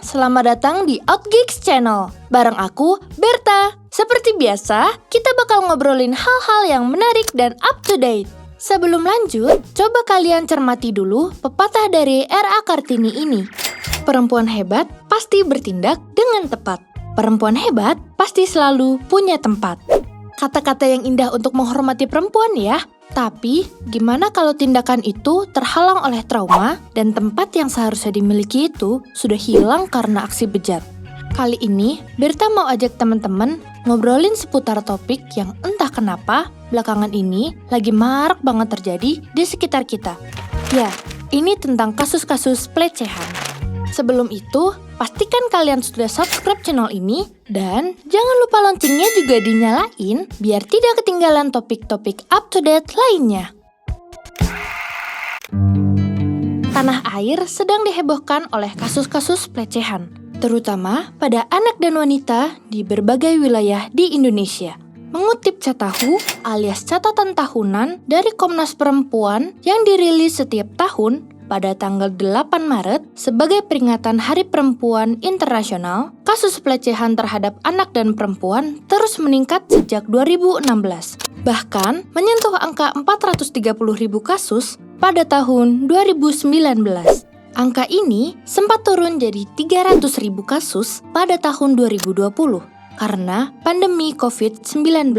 selamat datang di Outgeeks Channel. Bareng aku, Berta. Seperti biasa, kita bakal ngobrolin hal-hal yang menarik dan up to date. Sebelum lanjut, coba kalian cermati dulu pepatah dari R.A. Kartini ini. Perempuan hebat pasti bertindak dengan tepat. Perempuan hebat pasti selalu punya tempat. Kata-kata yang indah untuk menghormati perempuan ya. Tapi, gimana kalau tindakan itu terhalang oleh trauma dan tempat yang seharusnya dimiliki itu sudah hilang karena aksi bejat? Kali ini, Berta mau ajak teman-teman ngobrolin seputar topik yang entah kenapa belakangan ini lagi marak banget terjadi di sekitar kita. Ya, ini tentang kasus-kasus pelecehan. Sebelum itu, pastikan kalian sudah subscribe channel ini dan jangan lupa loncengnya juga dinyalain biar tidak ketinggalan topik-topik up to date lainnya. Tanah air sedang dihebohkan oleh kasus-kasus pelecehan, terutama pada anak dan wanita di berbagai wilayah di Indonesia. Mengutip Catahu alias catatan tahunan dari Komnas Perempuan yang dirilis setiap tahun, pada tanggal 8 Maret, sebagai peringatan Hari Perempuan Internasional, kasus pelecehan terhadap anak dan perempuan terus meningkat sejak 2016. Bahkan menyentuh angka 430.000 kasus pada tahun 2019. Angka ini sempat turun jadi 300.000 kasus pada tahun 2020 karena pandemi COVID-19,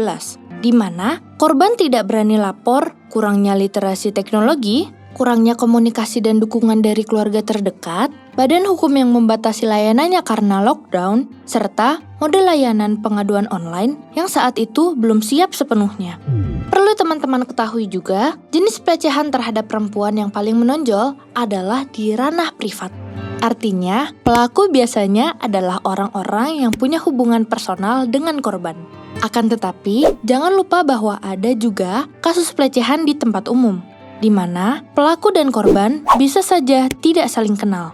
di mana korban tidak berani lapor, kurangnya literasi teknologi, kurangnya komunikasi dan dukungan dari keluarga terdekat, badan hukum yang membatasi layanannya karena lockdown, serta model layanan pengaduan online yang saat itu belum siap sepenuhnya. Perlu teman-teman ketahui juga, jenis pelecehan terhadap perempuan yang paling menonjol adalah di ranah privat. Artinya, pelaku biasanya adalah orang-orang yang punya hubungan personal dengan korban. Akan tetapi, jangan lupa bahwa ada juga kasus pelecehan di tempat umum, di mana pelaku dan korban bisa saja tidak saling kenal.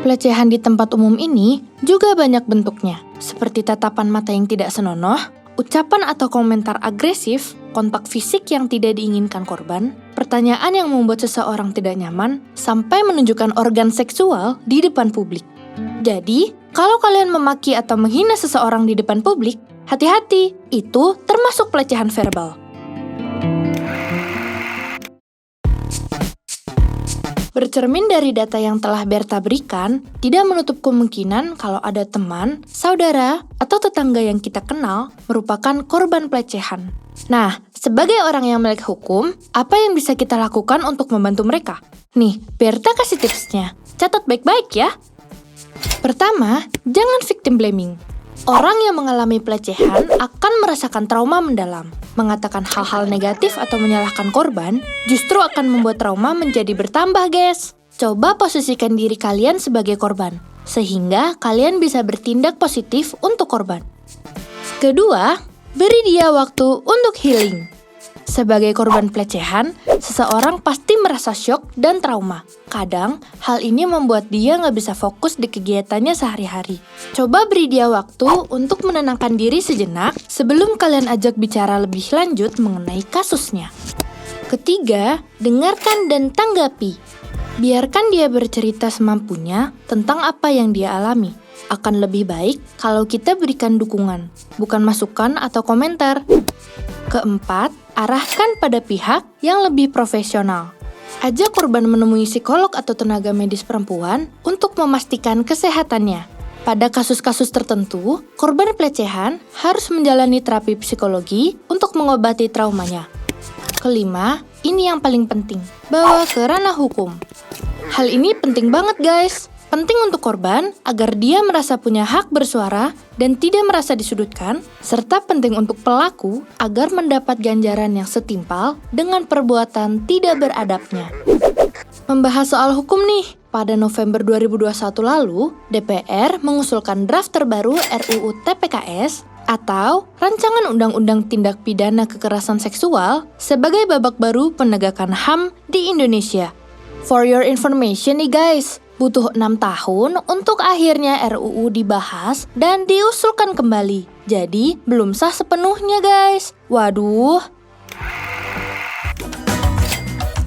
Pelecehan di tempat umum ini juga banyak bentuknya, seperti tatapan mata yang tidak senonoh, ucapan atau komentar agresif, kontak fisik yang tidak diinginkan korban, pertanyaan yang membuat seseorang tidak nyaman, sampai menunjukkan organ seksual di depan publik. Jadi, kalau kalian memaki atau menghina seseorang di depan publik, hati-hati, itu termasuk pelecehan verbal. Bercermin dari data yang telah Berta berikan, tidak menutup kemungkinan kalau ada teman, saudara, atau tetangga yang kita kenal merupakan korban pelecehan. Nah, sebagai orang yang melek hukum, apa yang bisa kita lakukan untuk membantu mereka? Nih, Berta kasih tipsnya. Catat baik-baik ya. Pertama, jangan victim blaming. Orang yang mengalami pelecehan akan merasakan trauma mendalam. Mengatakan hal-hal negatif atau menyalahkan korban justru akan membuat trauma menjadi bertambah, guys. Coba posisikan diri kalian sebagai korban, sehingga kalian bisa bertindak positif untuk korban. Kedua, beri dia waktu untuk healing. Sebagai korban pelecehan, seseorang pasti merasa syok dan trauma. Kadang, hal ini membuat dia nggak bisa fokus di kegiatannya sehari-hari. Coba beri dia waktu untuk menenangkan diri sejenak sebelum kalian ajak bicara lebih lanjut mengenai kasusnya. Ketiga, dengarkan dan tanggapi. Biarkan dia bercerita semampunya tentang apa yang dia alami. Akan lebih baik kalau kita berikan dukungan, bukan masukan atau komentar. Keempat, arahkan pada pihak yang lebih profesional. Ajak korban menemui psikolog atau tenaga medis perempuan untuk memastikan kesehatannya. Pada kasus-kasus tertentu, korban pelecehan harus menjalani terapi psikologi untuk mengobati traumanya. Kelima, ini yang paling penting, bawa ke ranah hukum. Hal ini penting banget, guys. Penting untuk korban agar dia merasa punya hak bersuara dan tidak merasa disudutkan, serta penting untuk pelaku agar mendapat ganjaran yang setimpal dengan perbuatan tidak beradabnya. Membahas soal hukum nih, pada November 2021 lalu, DPR mengusulkan draft terbaru RUU TPKS atau Rancangan Undang-Undang Tindak Pidana Kekerasan Seksual sebagai babak baru penegakan HAM di Indonesia. For your information nih guys, butuh 6 tahun untuk akhirnya RUU dibahas dan diusulkan kembali. Jadi, belum sah sepenuhnya guys. Waduh.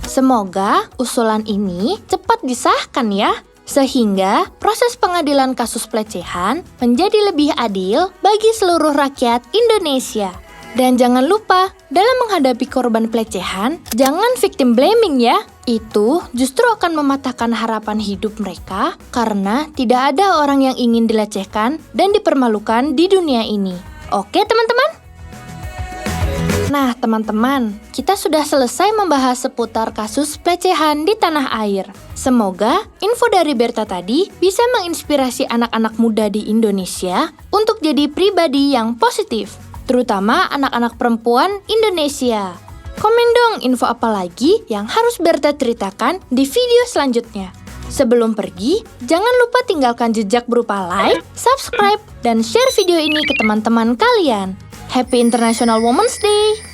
Semoga usulan ini cepat disahkan ya. Sehingga proses pengadilan kasus pelecehan menjadi lebih adil bagi seluruh rakyat Indonesia. Dan jangan lupa, dalam menghadapi korban pelecehan, jangan victim blaming ya. Itu justru akan mematahkan harapan hidup mereka karena tidak ada orang yang ingin dilecehkan dan dipermalukan di dunia ini. Oke teman-teman? Nah teman-teman, kita sudah selesai membahas seputar kasus pelecehan di tanah air. Semoga info dari Berta tadi bisa menginspirasi anak-anak muda di Indonesia untuk jadi pribadi yang positif, terutama anak-anak perempuan Indonesia. Komen dong info apa lagi yang harus Berta ceritakan di video selanjutnya. Sebelum pergi, jangan lupa tinggalkan jejak berupa like, subscribe, dan share video ini ke teman-teman kalian. Happy International Women's Day!